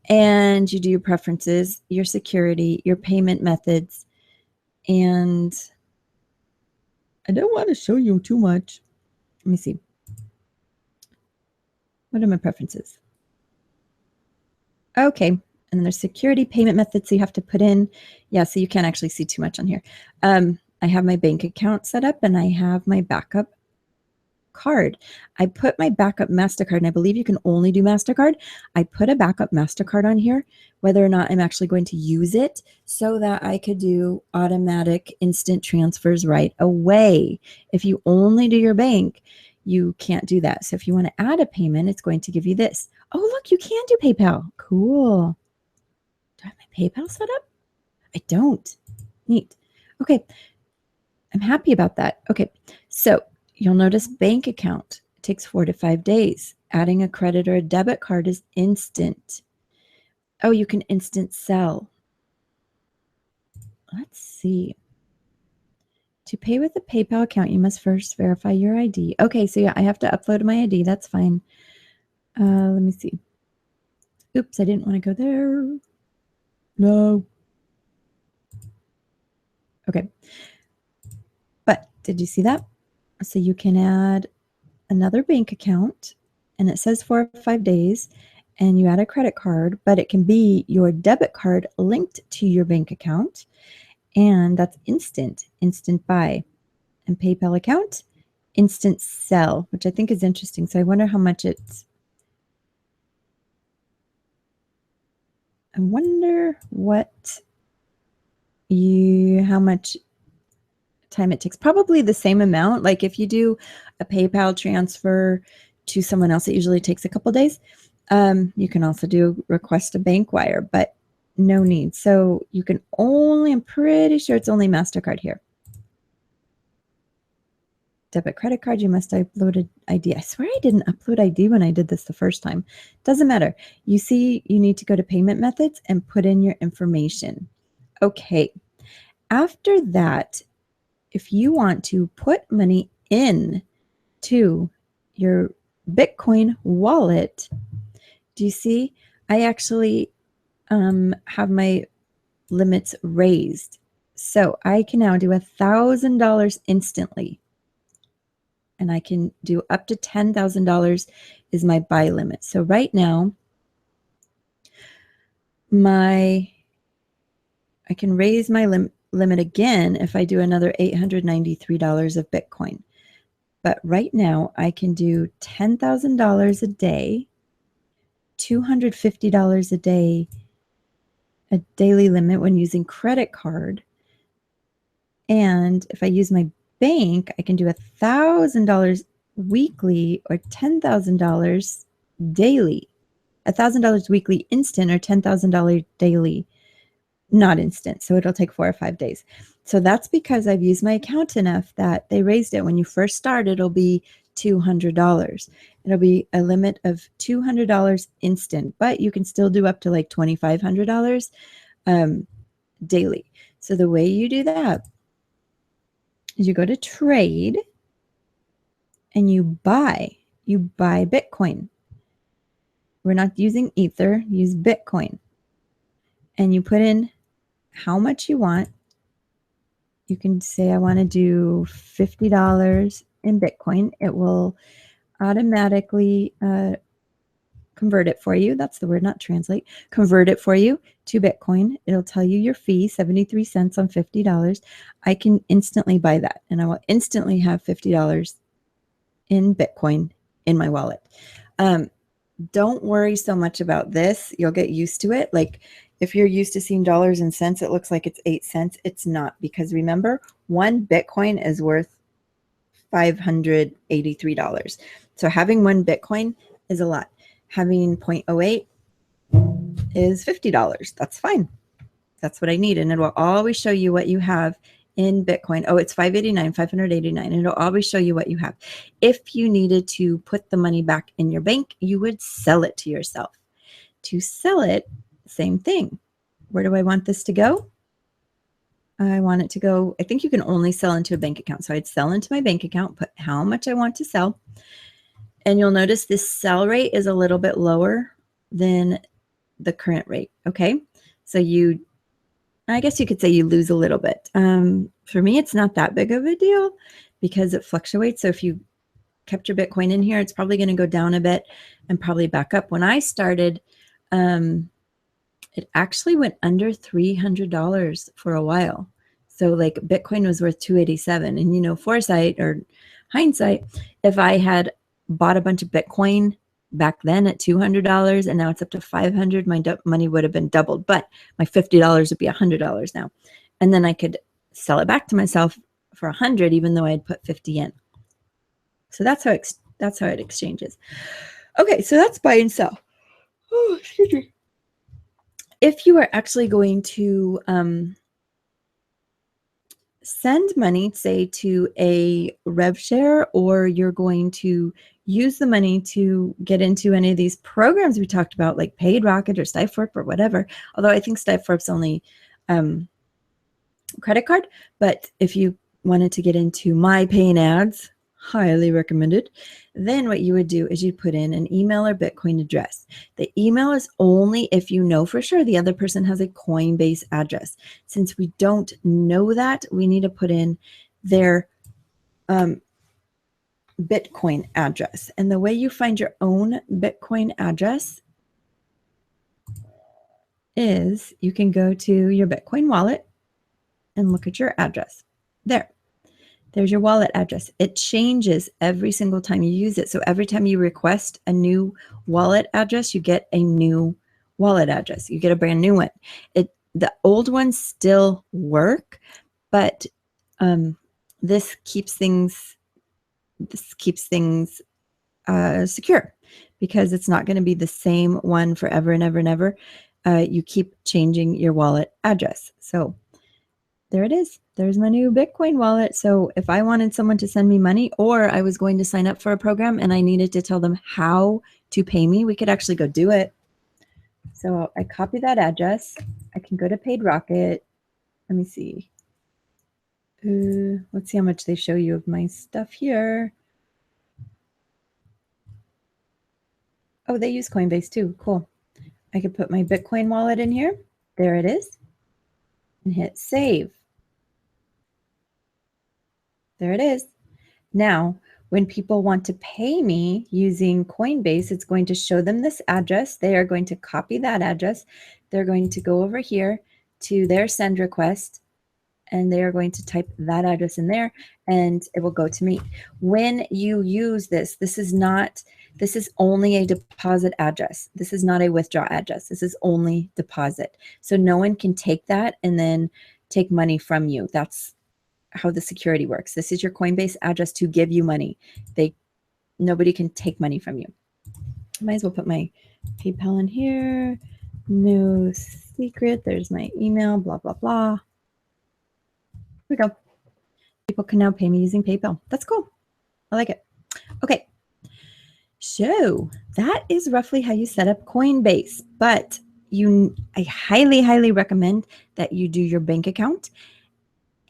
and you do your preferences, your security, your payment methods, and I don't want to show you too much. Let me see. What are my preferences? Okay. And then there's security, payment methods you have to put in. Yeah, so you can't actually see too much on here. I have my bank account set up, and I have my backup card. I put my backup MasterCard, and I believe you can only do MasterCard. I put a backup MasterCard on here, whether or not I'm actually going to use it, so that I could do automatic instant transfers right away. If you only do your bank, you can't do that. So if you want to add a payment, it's going to give you this. Oh, look, you can do PayPal. Cool. Do I have my PayPal set up? I don't. Neat. Okay. I'm happy about that. Okay. So you'll notice bank account. It takes 4 to 5 days. Adding a credit or a debit card is instant. Oh, you can instant sell. Let's see. To pay with a PayPal account, you must first verify your ID. Okay, so yeah, I have to upload my ID. That's fine. Let me see. Oops, I didn't want to go there. No. Okay. But did you see that? So you can add another bank account, and it says 4 or 5 days, and you add a credit card, but it can be your debit card linked to your bank account, and that's instant buy. And PayPal account, instant sell, which I think is interesting. So I wonder how much it's, I wonder how much time it takes. Probably the same amount. Like if you do a PayPal transfer to someone else, it usually takes a couple days. You can also do request a bank wire, but no need. So you can only, I'm pretty sure it's only MasterCard here. Debit credit card, you must upload an ID. I swear I didn't upload ID when I did this the first time. Doesn't matter. You see, you need to go to payment methods and put in your information. Okay. After that, if you want to put money in to your Bitcoin wallet, do you see? I actually have my limits raised. So I can now do $1,000 instantly. And I can do up to $10,000 is my buy limit. So right now, I can raise my limit again if I do another $893 of Bitcoin. But right now I can do $10,000 a day, $250 a day, a daily limit when using credit card. And if I use my bank, I can do $1,000 weekly or $10,000 daily. $1,000 weekly instant or $10,000 daily not instant. So it'll take 4 or 5 days. So that's because I've used my account enough that they raised it. When you first start, it'll be $200. It'll be a limit of $200 instant, but you can still do up to like $2,500 daily. So the way you do that is you go to trade and you buy Bitcoin. We're not using Ether, use Bitcoin. And you put in how much you want. You can say, I want to do $50 in Bitcoin. It will automatically convert it for you. That's the word, not translate. Convert it for you to Bitcoin. It'll tell you your fee, 73 cents on $50. I can instantly buy that, and I will instantly have $50 in Bitcoin in my wallet. Don't worry so much about this. You'll get used to it. Like if you're used to seeing dollars and cents, it looks like it's 8 cents. It's not, because remember, one Bitcoin is worth $583. So having one Bitcoin is a lot. Having 0.08 is $50. That's fine. That's what I need. And it will always show you what you have in Bitcoin. Oh, it's 589. And it'll always show you what you have. If you needed to put the money back in your bank, you would sell it to yourself. To sell it, same thing. Where do I want this to go? I want it to go, I think you can only sell into a bank account. So I'd sell into my bank account, put how much I want to sell. And you'll notice this sell rate is a little bit lower than the current rate. Okay. So I guess you could say you lose a little bit. For me, it's not that big of a deal because it fluctuates. So if you kept your Bitcoin in here, it's probably going to go down a bit and probably back up. When I started, it actually went under $300 for a while. So like Bitcoin was worth 287. And, you know, foresight or hindsight, if I had bought a bunch of Bitcoin back then at $200 and now it's up to $500, my money would have been doubled, but my $50 would be $100 now. And then I could sell it back to myself for $100, even though I had put 50 in. So that's how it exchanges. Okay, so that's buy and sell. Oh, excuse me. If you are actually going to send money, say to a RevShare, or you're going to use the money to get into any of these programs we talked about, like Paid Rocket or Stiforp or whatever, although I think Stiforp's only credit card, but if you wanted to get into My Paying Ads, highly recommended, then what you would do is you'd put in an email or Bitcoin address. The email is only if you know for sure the other person has a Coinbase address. Since we don't know that, we need to put in their Bitcoin address. And the way you find your own Bitcoin address is you can go to your Bitcoin wallet and look at your address. There's your wallet address. It changes every single time you use it. So every time you request a new wallet address, you get a new wallet address. You get a brand new one. The old ones still work, but this keeps things secure, because it's not going to be the same one forever and ever and ever. You keep changing your wallet address. So there it is. There's my new Bitcoin wallet. So if I wanted someone to send me money, or I was going to sign up for a program and I needed to tell them how to pay me, we could actually go do it. So I copy that address. I can go to Paid Rocket. Let me see. Let's see how much they show you of my stuff here. Oh, they use Coinbase too. Cool. I could put my Bitcoin wallet in here. There it is. And hit save. There it is. Now, when people want to pay me using Coinbase, it's going to show them this address. They are going to copy that address. They're going to go over here to their send request, and they are going to type that address in there, and it will go to me. When you use this, this is only a deposit address. This is not a withdraw address. This is only deposit. So no one can take that and then take money from you. That's how the security works. This is your Coinbase address to give you money. Nobody can take money from you. Might as well put my PayPal in here. No secret. There's my email, blah, blah, blah. Here we go. People can now pay me using PayPal. That's cool. I like it. Okay. So that is roughly how you set up Coinbase. But I highly, highly recommend that you do your bank account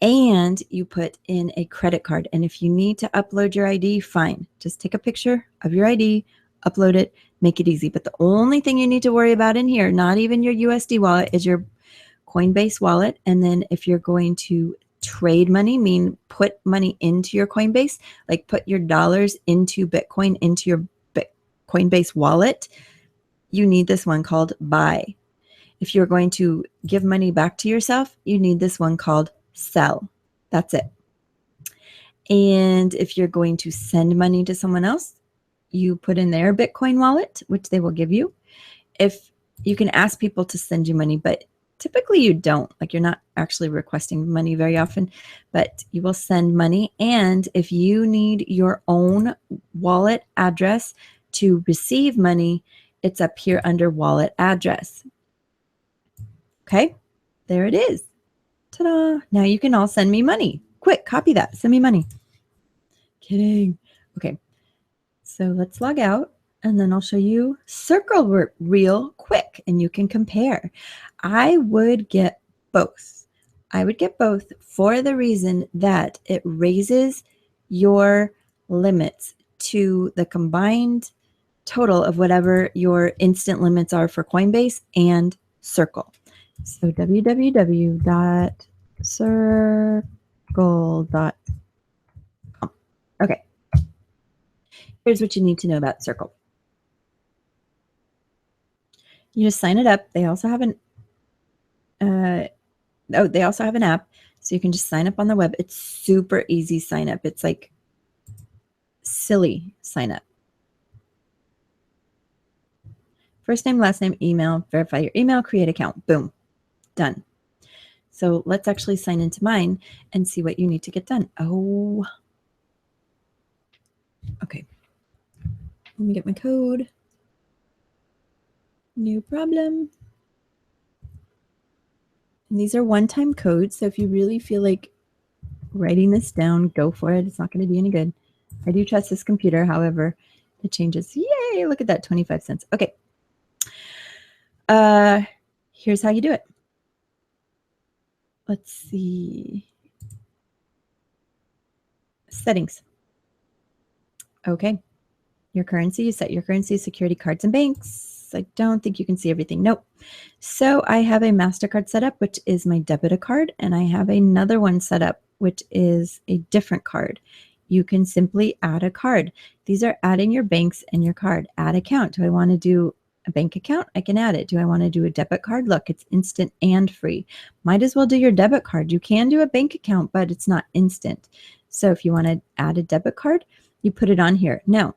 and you put in a credit card. And if you need to upload your ID, fine. Just take a picture of your ID, upload it, make it easy. But the only thing you need to worry about in here, not even your USD wallet, is your Coinbase wallet. And then if you're going to trade money, put money into your Coinbase, like put your dollars into Bitcoin into your Coinbase wallet, you need this one called buy. If you're going to give money back to yourself, you need this one called sell. That's it. And if you're going to send money to someone else, you put in their Bitcoin wallet, which they will give you. If you can ask people to send you money, but typically you don't, like you're not actually requesting money very often, but you will send money. And if you need your own wallet address to receive money, it's up here under wallet address. Okay, there it is. Ta-da! Now you can all send me money. Quick, copy that. Send me money. Kidding. Okay, so let's log out, and then I'll show you Circle real quick, and you can compare. I would get both. I would get both for the reason that it raises your limits to the combined total of whatever your instant limits are for Coinbase and Circle. So www.circle.com. Okay. Here's what you need to know about Circle. You just sign it up. They also have an app, so you can just sign up on the web. It's super easy sign up. It's like silly sign up. First name, last name, email, verify your email, create account. Boom. Done. So let's actually sign into mine and see what you need to get done. Oh, okay. Let me get my code. No problem. And these are one-time codes, so if you really feel like writing this down, go for it. It's not going to be any good. I do trust this computer, however, it changes. Yay, look at that, 25 cents. Okay. Here's how you do it. Let's see. Settings. Okay. Your currency, you set your currency, security, cards, and banks. I don't think you can see everything. Nope. So I have a MasterCard set up, which is my debit card, and I have another one set up, which is a different card. You can simply add a card. These are adding your banks and your card. Add account. Do I want to do a bank account? I can add it. Do I want to do a debit card? Look, it's instant and free. Might as well do your debit card. You can do a bank account, but it's not instant. So if you want to add a debit card, you put it on here. Now,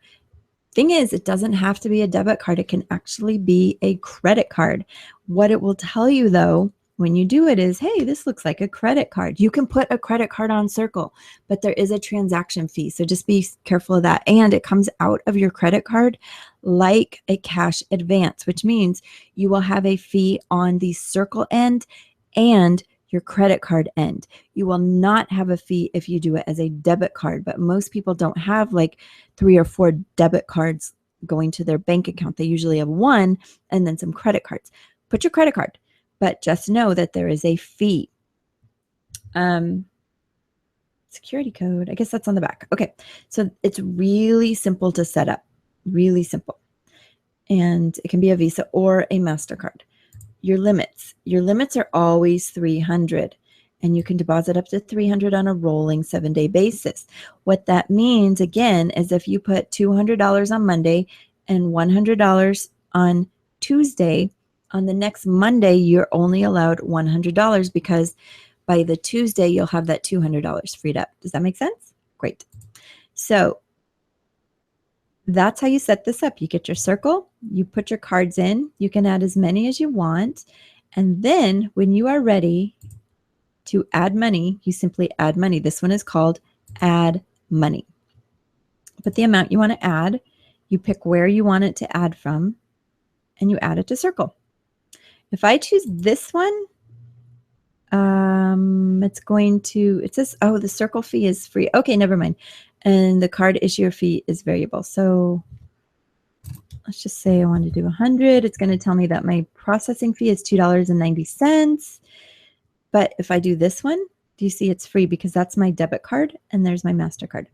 thing is, it doesn't have to be a debit card. It can actually be a credit card. What it will tell you, though, when you do it is, hey, this looks like a credit card. You can put a credit card on Circle, but there is a transaction fee. So just be careful of that. And it comes out of your credit card like a cash advance, which means you will have a fee on the Circle end and your credit card end. You will not have a fee if you do it as a debit card, but most people don't have like 3 or 4 debit cards going to their bank account. They usually have one and then some credit cards. Put your credit card, but just know that there is a fee. Security code, I guess that's on the back. Okay, so it's really simple to set up, really simple. And it can be a Visa or a MasterCard. Your limits are always 300. and you can deposit up to $300 on a rolling 7-day basis. What that means, again, is if you put $200 on Monday and $100 on Tuesday, on the next Monday, you're only allowed $100 because by the Tuesday, you'll have that $200 freed up. Does that make sense? Great. So that's how you set this up. You get your circle, you put your cards in, you can add as many as you want. And then when you are ready to add money, you simply add money. This one is called add money. Put the amount you want to add, you pick where you want it to add from, and you add it to circle. If I choose this one, it's going to, it says, oh, the circle fee is free. Okay, never mind. And the card issuer fee is variable. So let's just say I want to do 100. It's going to tell me that my processing fee is $2.90. But if I do this one, do you see it's free because that's my debit card and there's my MasterCard.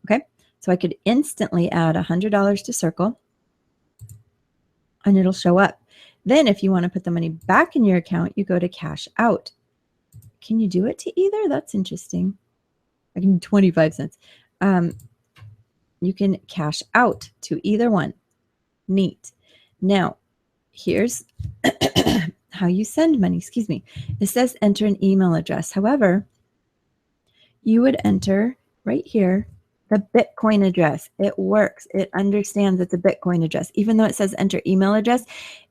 Okay, so I could instantly add $100 to circle and it'll show up. Then if you want to put the money back in your account, you go to cash out. Can you do it to either? That's interesting. I can do 25 cents. You can cash out to either one. Neat. Now, here's how you send money. Excuse me. It says enter an email address. However, you would enter right here the Bitcoin address. It works. It understands it's a Bitcoin address. Even though it says enter email address,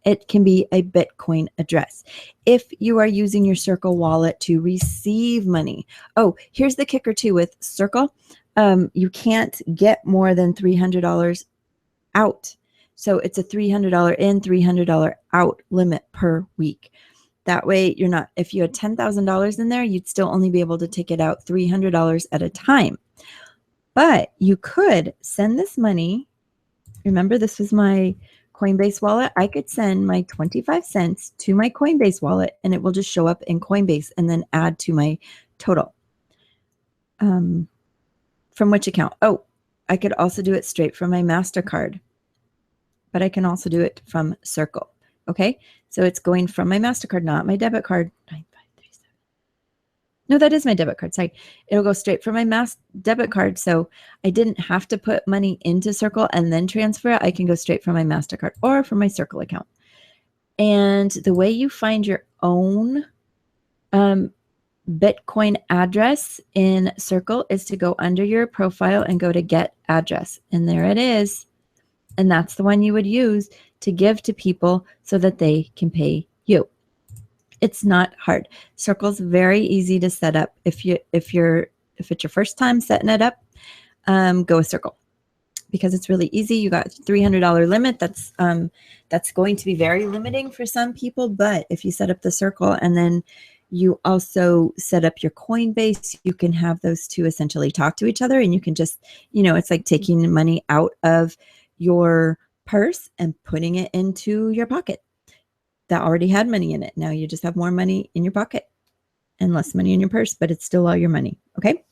it can be a Bitcoin address. If you are using your Circle wallet to receive money. Oh, here's the kicker too with Circle. You can't get more than $300 out. So it's a $300 in, $300 out limit per week. That way you're not, if you had $10,000 in there, you'd still only be able to take it out $300 at a time. But you could send this money. Remember, this was my Coinbase wallet. I could send my 25 cents to my Coinbase wallet and it will just show up in Coinbase and then add to my total. From which account? Oh, I could also do it straight from my MasterCard, but I can also do it from Circle. Okay, so it's going from my MasterCard, not my debit card. 9537. No, that is my debit card. Sorry. It'll go straight from my debit card. So I didn't have to put money into Circle and then transfer it. I can go straight from my MasterCard or from my Circle account. And the way you find your own Bitcoin address in Circle is to go under your profile and go to get address. And there it is. And that's the one you would use to give to people so that they can pay you. It's not hard. Circle's very easy to set up. If it's your first time setting it up, go with Circle because it's really easy. You got $300 limit. That's going to be very limiting for some people. But if you set up the Circle and then you also set up your Coinbase, you can have those two essentially talk to each other, and you can just, it's like taking money out of your purse and putting it into your pocket that already had money in it. Now you just have more money in your pocket and less money in your purse, but it's still all your money. Okay.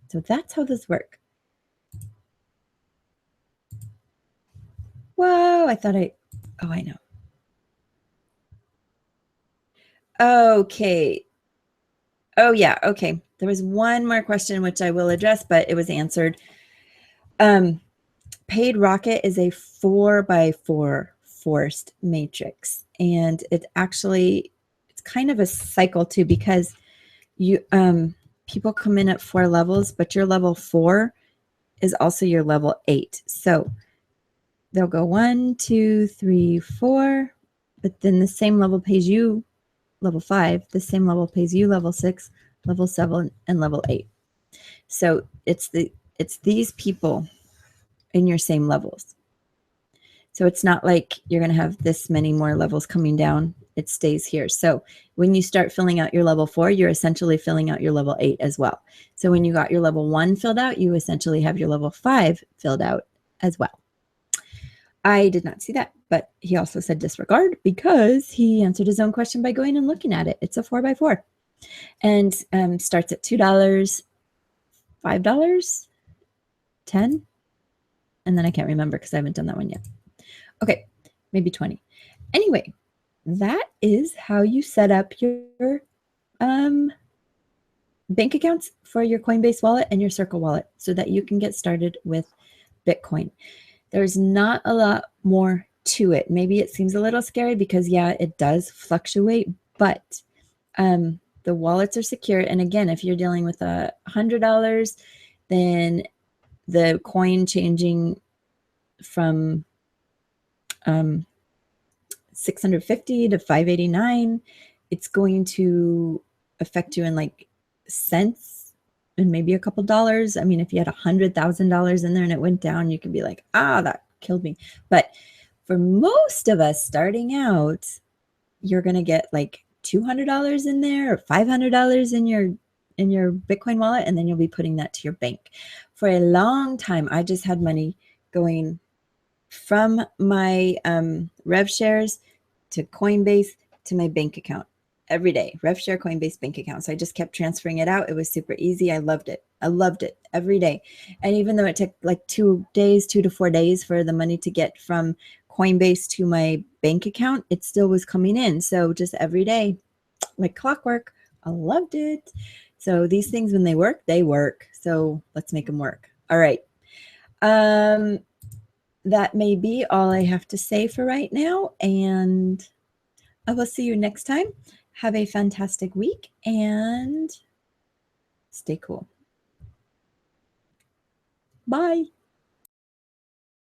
So that's how this works. Whoa. I know. Okay. Oh yeah. Okay. There was one more question, which I will address, but it was answered. Paid Rocket is a 4x4 forced matrix. And it's kind of a cycle too, because people come in at 4 levels, but your level 4 is also your level 8. So they'll go 1, 2, 3, 4, but then the same level pays you level 5, the same level pays you level 6, level 7, and level 8. So it's these people in your same levels. So it's not like you're going to have this many more levels coming down. It stays here. So when you start filling out your level 4, you're essentially filling out your level 8 as well. So when you got your level 1 filled out, you essentially have your level 5 filled out as well. I did not see that, but he also said disregard because he answered his own question by going and looking at it. It's a 4x4 and starts at $2, $5, $10, and then I can't remember because I haven't done that one yet. Okay, maybe 20. Anyway, that is how you set up your bank accounts for your Coinbase wallet and your Circle wallet so that you can get started with Bitcoin. There's not a lot more to it. Maybe it seems a little scary because, yeah, it does fluctuate, but the wallets are secure. And again, if you're dealing with $100, then the coin changing from 650 to 589, it's going to affect you in like cents and maybe a couple dollars. I mean, if you had $100,000 in there and it went down, you could be like, that killed me. But for most of us starting out, you're going to get like $200 in there or $500 in your Bitcoin wallet, and then you'll be putting that to your bank. For a long time, I just had money going from my RevShares to Coinbase to my bank account every day. RevShare, Coinbase bank account. So I just kept transferring it out. It was super easy. I loved it. I loved it every day. And even though it took like 2 to 4 days for the money to get from Coinbase to my bank account, it still was coming in. So just every day, like clockwork, I loved it. So these things, when they work. So let's make them work. All right. That may be all I have to say for right now, and I will see you next time. Have a fantastic week and stay cool. Bye.